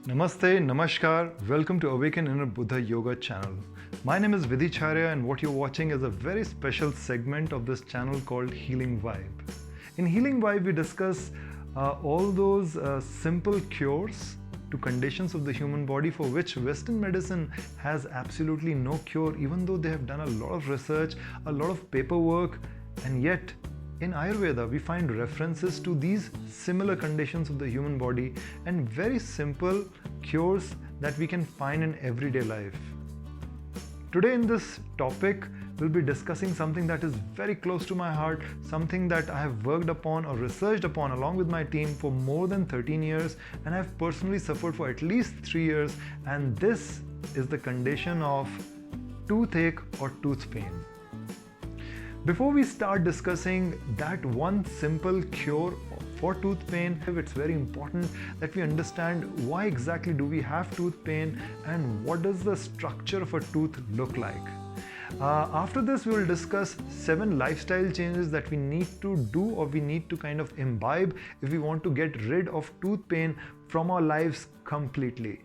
Namaste, Namaskar, welcome to Awaken Inner Buddha Yoga channel. My name is Vidhi and what you're watching is a very special segment of this channel called Healing Vibe. In Healing Vibe, we discuss all those simple cures to conditions of the human body for which Western medicine has absolutely no cure, even though they have done a lot of research, a lot of paperwork, and yet in Ayurveda, we find references to these similar conditions of the human body and very simple cures that we can find in everyday life. Today in this topic, we'll be discussing something that is very close to my heart, something that I have worked upon or researched upon along with my team for more than 13 years, and I've personally suffered for at least 3 years, and this is the condition of toothache or tooth pain. Before we start discussing that one simple cure for tooth pain, it's very important that we understand why exactly do we have tooth pain and what does the structure of a tooth look like. After this, we will discuss 7 lifestyle changes that we need to do or we need to kind of imbibe if we want to get rid of tooth pain from our lives completely.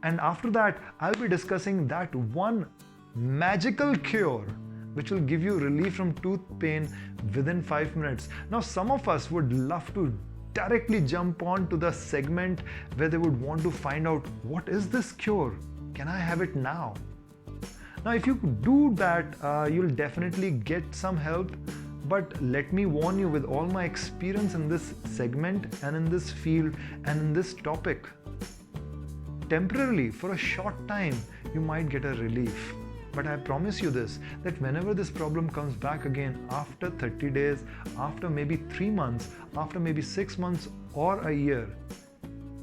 And after that, I'll be discussing that one magical cure which will give you relief from tooth pain within 5 minutes. Now, some of us would love to directly jump on to the segment where they would want to find out, what is this cure? Can I have it now? Now, if you do that, you'll definitely get some help. But let me warn you, with all my experience in this segment and in this field and in this topic, temporarily, for a short time, you might get a relief. But I promise you this, that whenever this problem comes back again after 30 days, after maybe 3 months, after maybe 6 months or a year,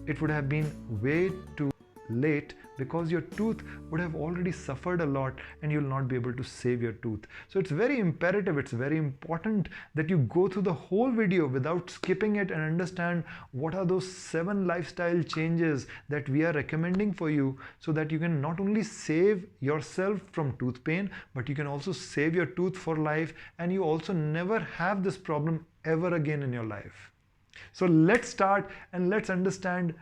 it would have been way too late because your tooth would have already suffered a lot and you'll not be able to save your tooth. So it's very imperative, it's very important that you go through the whole video without skipping it and understand what are those 7 lifestyle changes that we are recommending for you so that you can not only save yourself from tooth pain, but you can also save your tooth for life and you also never have this problem ever again in your life. So let's start and let's understand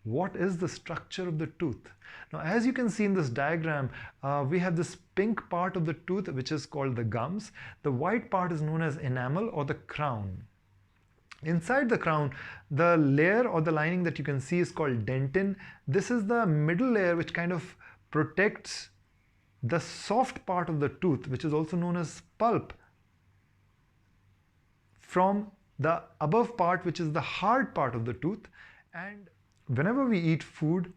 what is the structure of the tooth. Now, as you can see in this diagram, we have this pink part of the tooth which is called the gums. The white part is known as enamel or the crown. Inside the crown, the layer or the lining that you can see is called dentin. This is the middle layer which kind of protects the soft part of the tooth, which is also known as pulp, from the above part, which is the hard part of the tooth. And whenever we eat food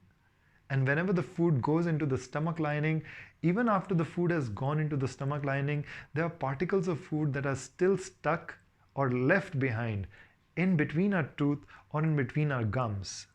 and whenever the food goes into the stomach lining, even after the food has gone into the stomach lining, there are particles of food that are still stuck or left behind in between our tooth or in between our gums.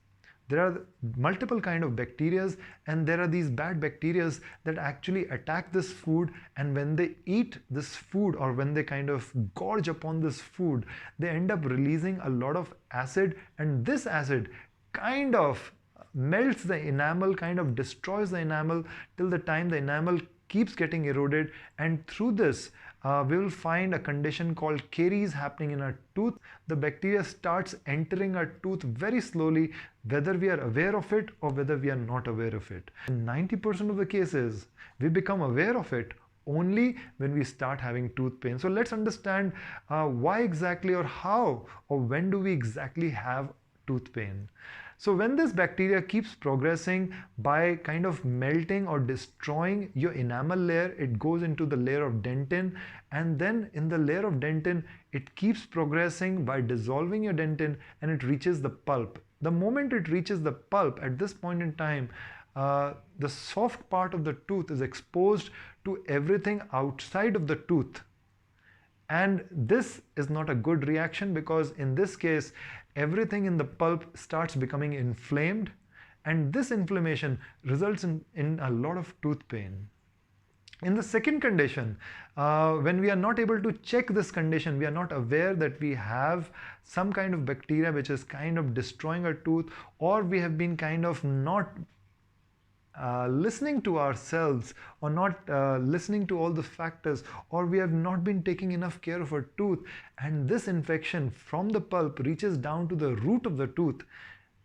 There are multiple kind of bacteria and there are these bad bacteria that actually attack this food, and when they eat this food or when they kind of gorge upon this food, they end up releasing a lot of acid, and this acid kind of melts the enamel, kind of destroys the enamel till the time the enamel keeps getting eroded, and through this we will find a condition called caries happening in our tooth. The bacteria starts entering our tooth very slowly, whether we are aware of it or whether we are not aware of it. In 90% of the cases, we become aware of it only when we start having tooth pain. So let's understand why exactly or how or when do we exactly have tooth pain. So when this bacteria keeps progressing by kind of melting or destroying your enamel layer, it goes into the layer of dentin, and then in the layer of dentin, it keeps progressing by dissolving your dentin and it reaches the pulp. The moment it reaches the pulp, at this point in time, the soft part of the tooth is exposed to everything outside of the tooth. And this is not a good reaction because in this case, everything in the pulp starts becoming inflamed, and this inflammation results in a lot of tooth pain. In the second condition, when we are not able to check this condition, we are not aware that we have some kind of bacteria which is kind of destroying our tooth, or we have been kind of not listening to ourselves or not listening to all the factors, or we have not been taking enough care of our tooth, and this infection from the pulp reaches down to the root of the tooth.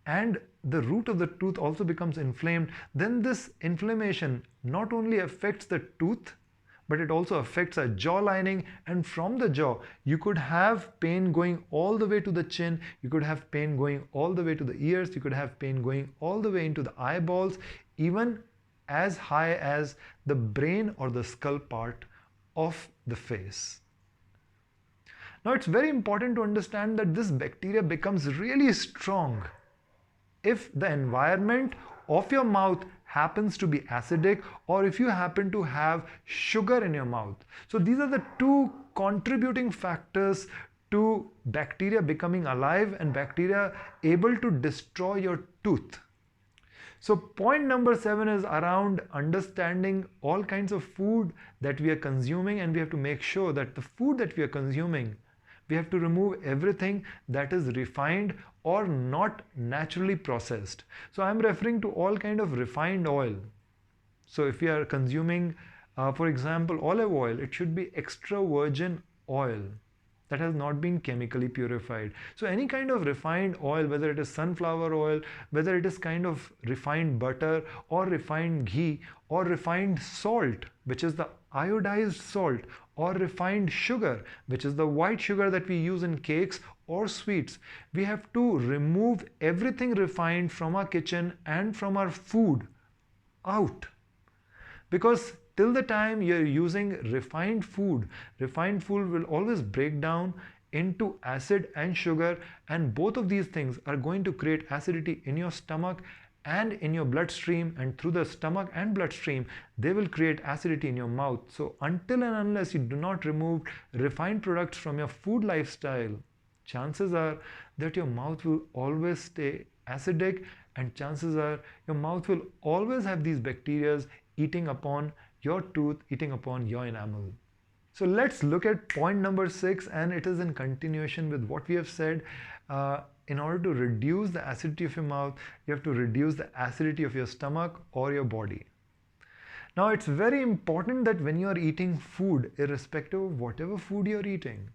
and the root of the tooth also becomes inflamed, then this inflammation not only affects the tooth, but it also affects our jaw lining, and from the jaw you could have pain going all the way to the chin, you could have pain going all the way to the ears, you could have pain going all the way into the eyeballs, even as high as the brain or the skull part of the face. Now it's very important to understand that this bacteria becomes really strong if the environment of your mouth happens to be acidic, or if you happen to have sugar in your mouth. So these are the two contributing factors to bacteria becoming alive and bacteria able to destroy your tooth. So point number 7 is around understanding all kinds of food that we are consuming, and we have to make sure that the food that we are consuming, we have to remove everything that is refined or not naturally processed. So I'm referring to all kind of refined oil. So if we are consuming, for example, olive oil, it should be extra virgin oil that has not been chemically purified. So any kind of refined oil, whether it is sunflower oil, whether it is kind of refined butter or refined ghee or refined salt, which is the iodized salt, or refined sugar, which is the white sugar that we use in cakes or sweets, we have to remove everything refined from our kitchen and from our food out. Because till the time you're using refined food will always break down into acid and sugar, and both of these things are going to create acidity in your stomach and in your bloodstream, and through the stomach and bloodstream they will create acidity in your mouth. So until and unless you do not remove refined products from your food lifestyle, chances are that your mouth will always stay acidic, and chances are your mouth will always have these bacteria eating upon your tooth, eating upon your enamel. So let's look at point number 6, and it is in continuation with what we have said. In order to reduce the acidity of your mouth, you have to reduce the acidity of your stomach or your body. Now it's very important that when you are eating food, irrespective of whatever food you are eating,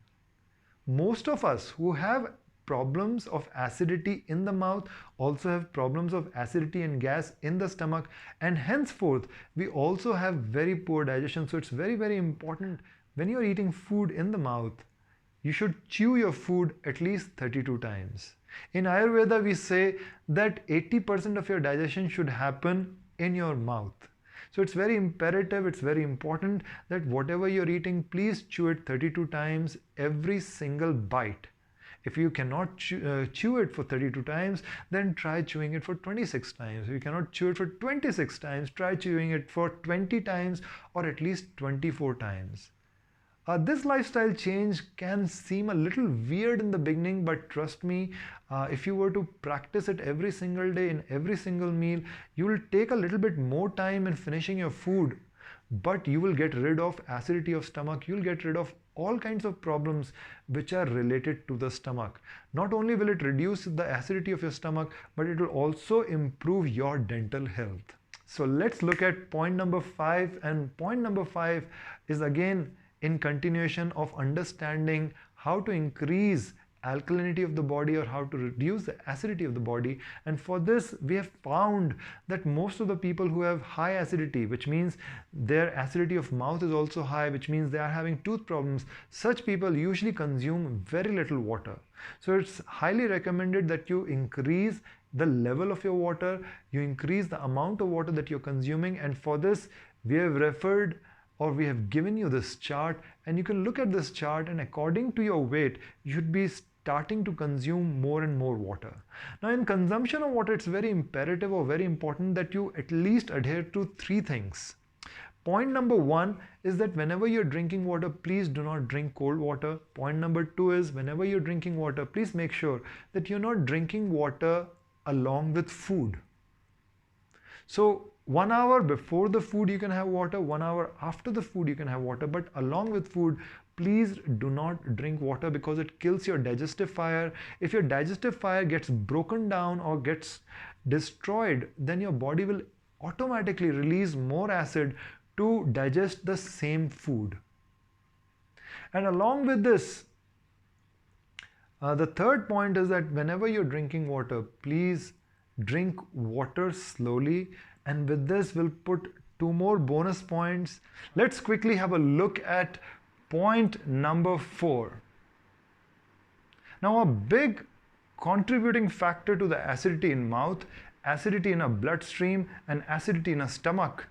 most of us who have problems of acidity in the mouth also have problems of acidity and gas in the stomach, and henceforth we also have very poor digestion. So it's very, very important when you're eating food in the mouth, you should chew your food at least 32 times. In Ayurveda, we say that 80% of your digestion should happen in your mouth. So it's very imperative, it's very important that whatever you're eating, please chew it 32 times every single bite. If you cannot chew it for 32 times, then try chewing it for 26 times. If you cannot chew it for 26 times, try chewing it for 20 times or at least 24 times. This lifestyle change can seem a little weird in the beginning, but trust me, if you were to practice it every single day in every single meal, you will take a little bit more time in finishing your food, but you will get rid of acidity of stomach, you will get rid of all kinds of problems which are related to the stomach. Not only will it reduce the acidity of your stomach, but it will also improve your dental health. So let's look at point number 5, and point number 5 is again in continuation of understanding how to increase alkalinity of the body or how to reduce the acidity of the body. And for this, we have found that most of the people who have high acidity, which means their acidity of mouth is also high, which means they are having tooth problems, such people usually consume very little water. So it's highly recommended that you increase the level of your water, you increase the amount of water that you're consuming, and for this we have referred, or we have given you this chart, and you can look at this chart, and according to your weight you should be starting to consume more and more water. Now in consumption of water, it's very imperative or very important that you at least adhere to 3 things. Point number 1 is that whenever you're drinking water, please do not drink cold water. Point number 2 is whenever you're drinking water, please make sure that you're not drinking water along with food. So 1 hour before the food you can have water, 1 hour after the food you can have water, but along with food, please do not drink water because it kills your digestive fire. If your digestive fire gets broken down or gets destroyed, then your body will automatically release more acid to digest the same food. And along with this, the third point is that whenever you're drinking water, please drink water slowly. And with this, we'll put 2 more bonus points. Let's quickly have a look at point number 4. Now, a big contributing factor to the acidity in mouth, acidity in a bloodstream, and acidity in a stomach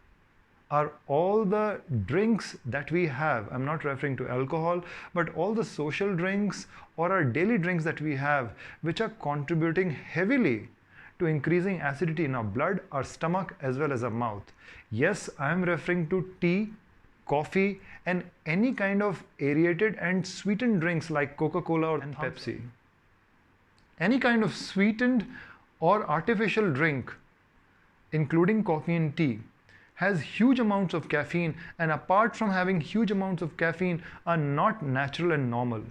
are all the drinks that we have. I'm not referring to alcohol, but all the social drinks or our daily drinks that we have, which are contributing heavily to increasing acidity in our blood, our stomach, as well as our mouth. Yes, I'm referring to tea, coffee, and any kind of aerated and sweetened drinks like Coca-Cola and Pepsi. Any kind of sweetened or artificial drink, including coffee and tea, has huge amounts of caffeine, and apart from having huge amounts of caffeine, are not natural and normal.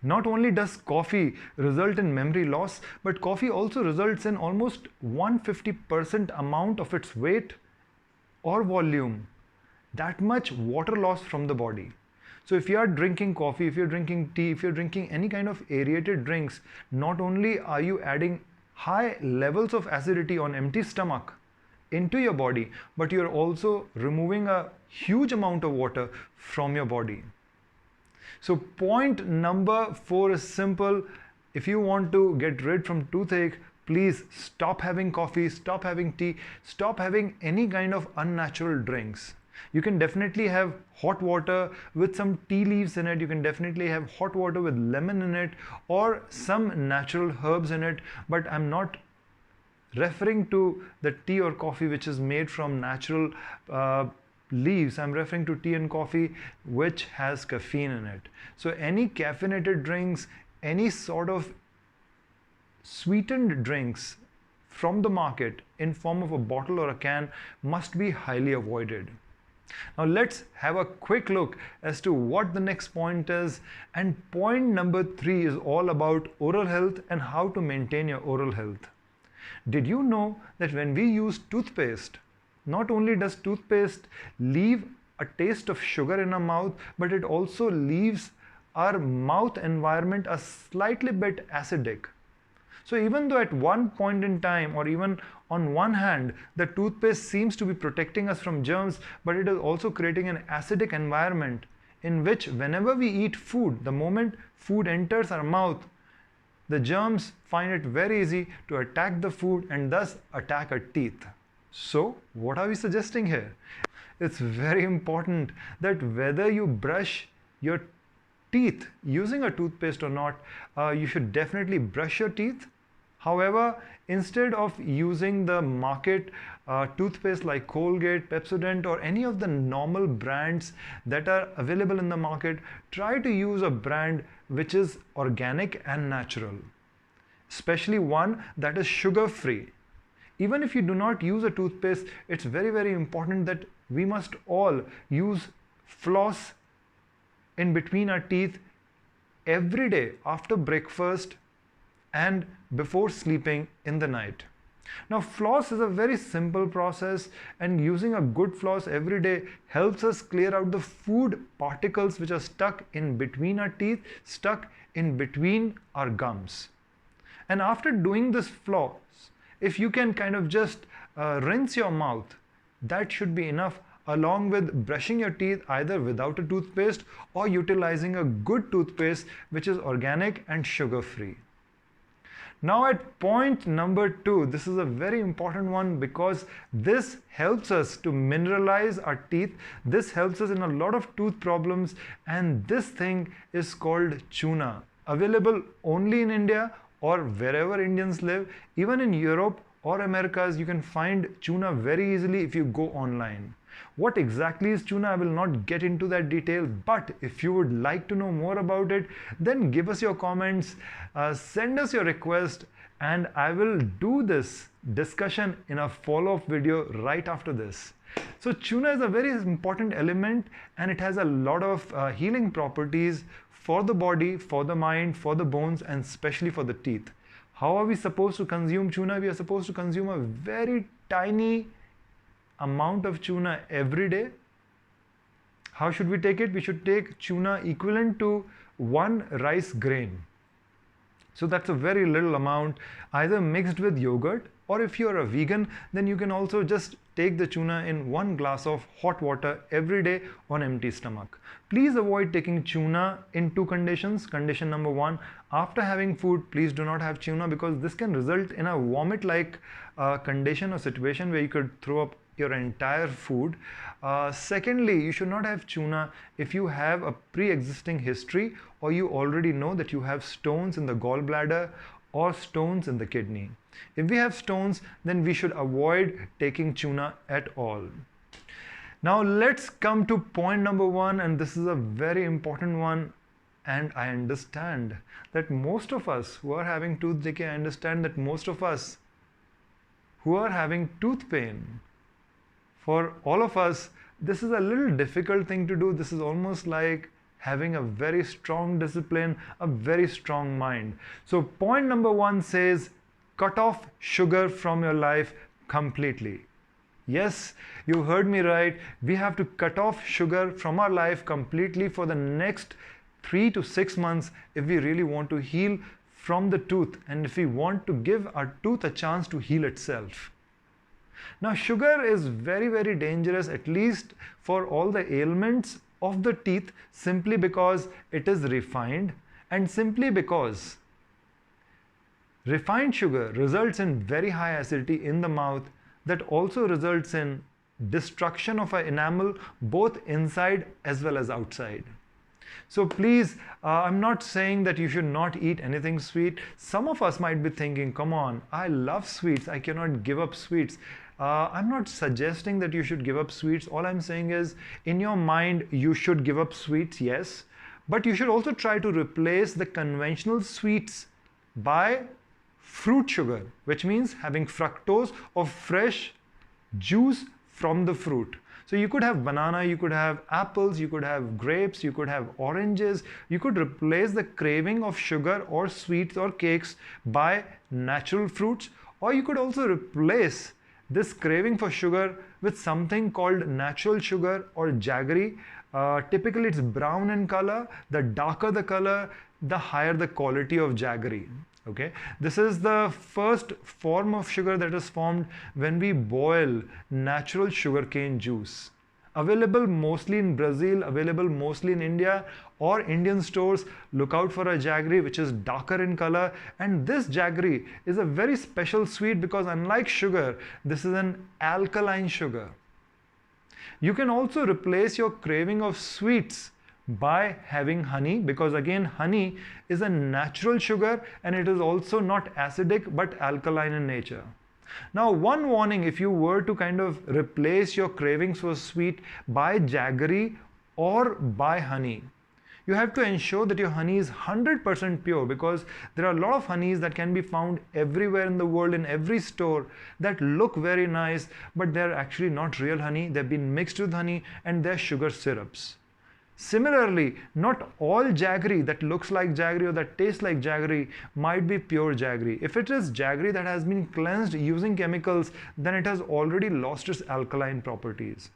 Not only does coffee result in memory loss, but coffee also results in almost 150% amount of its weight or volume, that much water loss from the body. So if you are drinking coffee, if you're drinking tea, if you're drinking any kind of aerated drinks, not only are you adding high levels of acidity on empty stomach into your body, but you're also removing a huge amount of water from your body. So point number 4 is simple. If you want to get rid from toothache, please stop having coffee, stop having tea, stop having any kind of unnatural drinks. You can definitely have hot water with some tea leaves in it. You can definitely have hot water with lemon in it or some natural herbs in it, but I'm not referring to the tea or coffee which is made from natural leaves. I'm referring to tea and coffee which has caffeine in it. So any caffeinated drinks, any sort of sweetened drinks from the market in form of a bottle or a can must be highly avoided. Now let's have a quick look as to what the next point is, and point number 3 is all about oral health and how to maintain your oral health. Did you know that when we use toothpaste, not only does toothpaste leave a taste of sugar in our mouth, but it also leaves our mouth environment a slightly bit acidic. So even though at one point in time, or even on one hand, the toothpaste seems to be protecting us from germs, but it is also creating an acidic environment in which whenever we eat food, the moment food enters our mouth, the germs find it very easy to attack the food and thus attack our teeth. So what are we suggesting here? It's very important that whether you brush your teeth using a toothpaste or not, you should definitely brush your teeth. However, instead of using the market toothpaste like Colgate, Pepsodent, or any of the normal brands that are available in the market, try to use a brand which is organic and natural, especially one that is sugar-free. Even if you do not use a toothpaste, it's very, very important that we must all use floss in between our teeth every day after breakfast and before sleeping in the night. Now, floss is a very simple process, and using a good floss every day helps us clear out the food particles which are stuck in between our teeth, stuck in between our gums. And after doing this floss, if you can kind of just rinse your mouth, that should be enough, along with brushing your teeth either without a toothpaste or utilizing a good toothpaste which is organic and sugar-free. Now at point number 2, this is a very important one because this helps us to mineralize our teeth. This helps us in a lot of tooth problems, and this thing is called tuna, available only in India or wherever Indians live. Even in Europe or Americas, you can find tuna very easily if you go online. What exactly is tuna? I will not get into that detail, but if you would like to know more about it, then give us your comments, send us your request, and I will do this discussion in a follow-up video right after this. So tuna is a very important element, and it has a lot of healing properties for the body, for the mind, for the bones, and especially for the teeth. How are we supposed to consume tuna? We are supposed to consume a very tiny amount of tuna every day. How should we take it? We should take tuna equivalent to 1 rice grain. So that's a very little amount, either mixed with yogurt, or if you're a vegan, then you can also just take the tuna in 1 glass of hot water every day on empty stomach. Please avoid taking tuna in 2 conditions. Condition number 1, after having food, please do not have tuna, because this can result in a vomit-like condition or situation where you could throw up your entire food. Secondly, you should not have tuna if you have a pre-existing history, or you already know that you have stones in the gallbladder or stones in the kidney. If we have stones, then we should avoid taking tuna at all. Now let's come to point number 1, and this is a very important one. And I understand that most of us who are having tooth decay, I understand that most of us who are having tooth pain, for all of us, this is a little difficult thing to do. This is almost like having a very strong discipline, a very strong mind. So point number 1 says, cut off sugar from your life completely. Yes, you heard me right. We have to cut off sugar from our life completely for the next 3 to 6 months if we really want to heal from the tooth, and if we want to give our tooth a chance to heal itself. Now sugar is very, very dangerous, at least for all the ailments of the teeth, simply because it is refined, and simply because refined sugar results in very high acidity in the mouth, that also results in destruction of our enamel both inside as well as outside. So please, I'm not saying that you should not eat anything sweet. Some of us might be thinking, come on, I love sweets, I cannot give up sweets. I'm not suggesting that you should give up sweets. All I'm saying is, in your mind, you should give up sweets, yes. But you should also try to replace the conventional sweets by fruit sugar, which means having fructose or fresh juice from the fruit. So you could have banana, you could have apples, you could have grapes, you could have oranges. You could replace the craving of sugar or sweets or cakes by natural fruits, or you could also replace this craving for sugar with something called natural sugar or jaggery. Typically it's brown in color. The darker the color, the higher the quality of jaggery. Okay, this is the first form of sugar that is formed when we boil natural sugarcane juice. Available mostly in Brazil, available mostly in India or Indian stores. Look out for a jaggery which is darker in color, and this jaggery is a very special sweet because unlike sugar, this is an alkaline sugar. You can also replace your craving of sweets by having honey, because again honey is a natural sugar and it is also not acidic but alkaline in nature. Now one warning, if you were to kind of replace your cravings for sweet by jaggery or by honey, you have to ensure that your honey is 100% pure, because there are a lot of honeys that can be found everywhere in the world, in every store, that look very nice but they're actually not real honey. They've been mixed with honey and they're sugar syrups. Similarly, not all jaggery that looks like jaggery or that tastes like jaggery might be pure jaggery. If it is jaggery that has been cleansed using chemicals, then it has already lost its alkaline properties.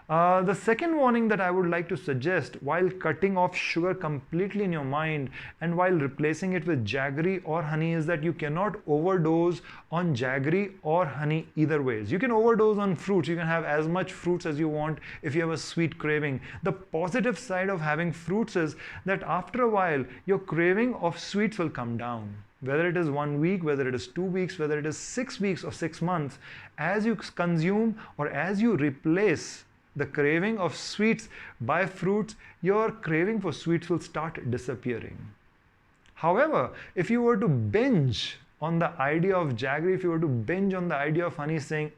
The second warning that I would like to suggest while cutting off sugar completely in your mind and while replacing it with jaggery or honey is that you cannot overdose on jaggery or honey either ways. You can overdose on fruits. You can have as much fruits as you want if you have a sweet craving. The positive side of having fruits is that after a while, your craving of sweets will come down. Whether it is 1 week, whether it is 2 weeks, whether it is 6 weeks or 6 months, as you consume or as you replace the craving of sweets by fruits, your craving for sweets will start disappearing. However, if you were to binge on the idea of jaggery, if you were to binge on the idea of honey, saying,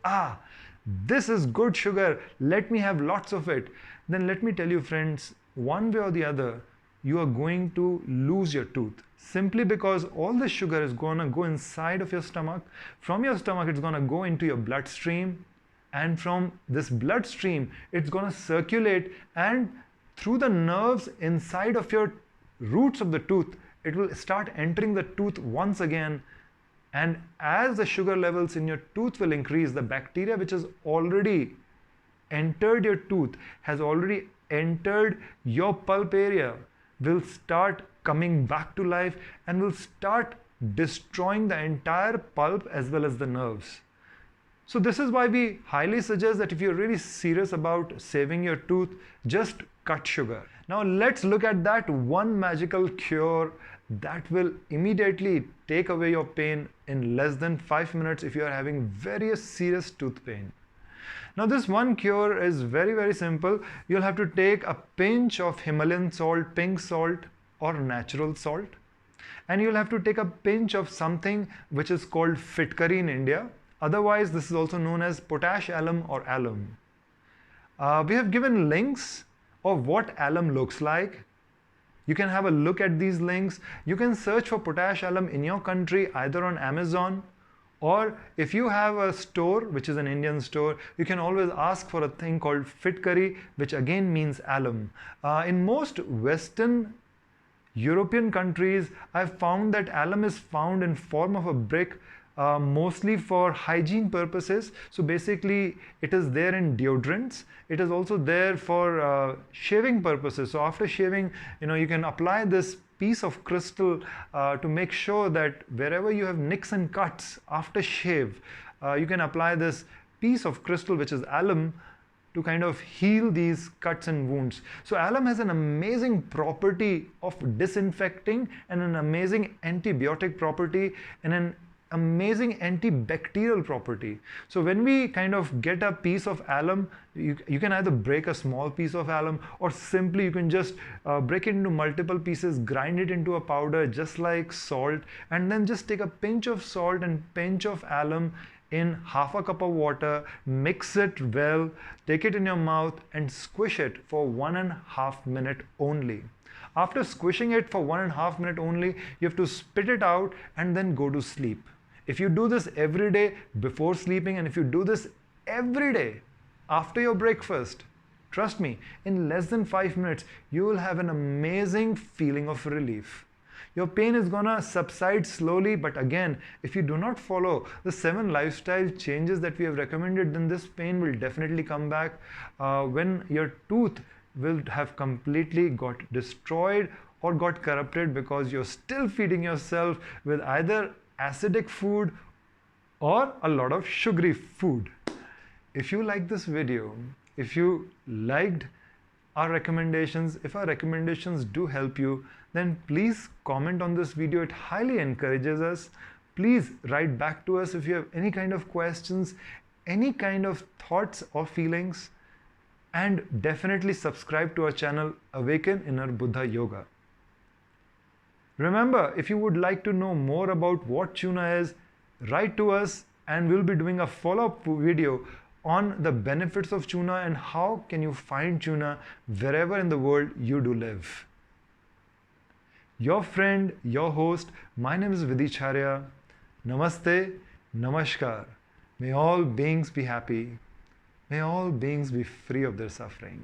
this is good sugar, let me have lots of it, then let me tell you friends, one way or the other, you are going to lose your tooth. Simply because all the sugar is going to go inside of your stomach. From your stomach, it's going to go into your bloodstream. And from this bloodstream, it's going to circulate, and through the nerves inside of your roots of the tooth, it will start entering the tooth once again. And as the sugar levels in your tooth will increase, the bacteria which has already entered your tooth, has already entered your pulp area, will start coming back to life and will start destroying the entire pulp as well as the nerves. So this is why we highly suggest that if you're really serious about saving your tooth, just cut sugar. Now let's look at that one magical cure that will immediately take away your pain in less than 5 minutes if you are having very serious tooth pain. Now this one cure is very simple. You'll have to take a pinch of Himalayan salt, pink salt or natural salt, and you'll have to take a pinch of something which is called fitkari in India. Otherwise, this is also known as potash alum or alum. We have given links of what alum looks like. You can have a look at these links. You can search for potash alum in your country either on Amazon, or if you have a store which is an Indian store, you can always ask for a thing called fitkari, which again means alum. In most Western European countries, I've found that alum is found in form of a brick, mostly for hygiene purposes. So basically it is there in deodorants. It is also there for shaving purposes. So after shaving, you can apply this piece of crystal to make sure that wherever you have nicks and cuts after shave, you can apply this piece of crystal, which is alum, to kind of heal these cuts and wounds. So alum has an amazing property of disinfecting and an amazing antibiotic property and an amazing antibacterial property. So when we kind of get a piece of alum, you can either break a small piece of alum, or simply you can just break it into multiple pieces, grind it into a powder just like salt, and then just take a pinch of salt and pinch of alum in half a cup of water, mix it well, take it in your mouth and squish it for 1.5 minutes only. After squishing it for 1.5 minutes only, you have to spit it out and then go to sleep. If you do this every day before sleeping, and if you do this every day after your breakfast, trust me, in less than 5 minutes, you will have an amazing feeling of relief. Your pain is gonna subside slowly, but again, if you do not follow the 7 lifestyle changes that we have recommended, then this pain will definitely come back when your tooth will have completely got destroyed or got corrupted because you're still feeding yourself with either acidic food or a lot of sugary food. If you like this video, if you liked our recommendations, if our recommendations do help you, then please comment on this video. It highly encourages us. Please write back to us if you have any kind of questions, any kind of thoughts or feelings, and definitely subscribe to our channel Awaken Inner Buddha Yoga. Remember, if you would like to know more about what tuna is, write to us and we'll be doing a follow-up video on the benefits of tuna and how can you find tuna wherever in the world you do live. Your friend, your host, my name is Vidhi. Namaste, Namaskar. May all beings be happy. May all beings be free of their suffering.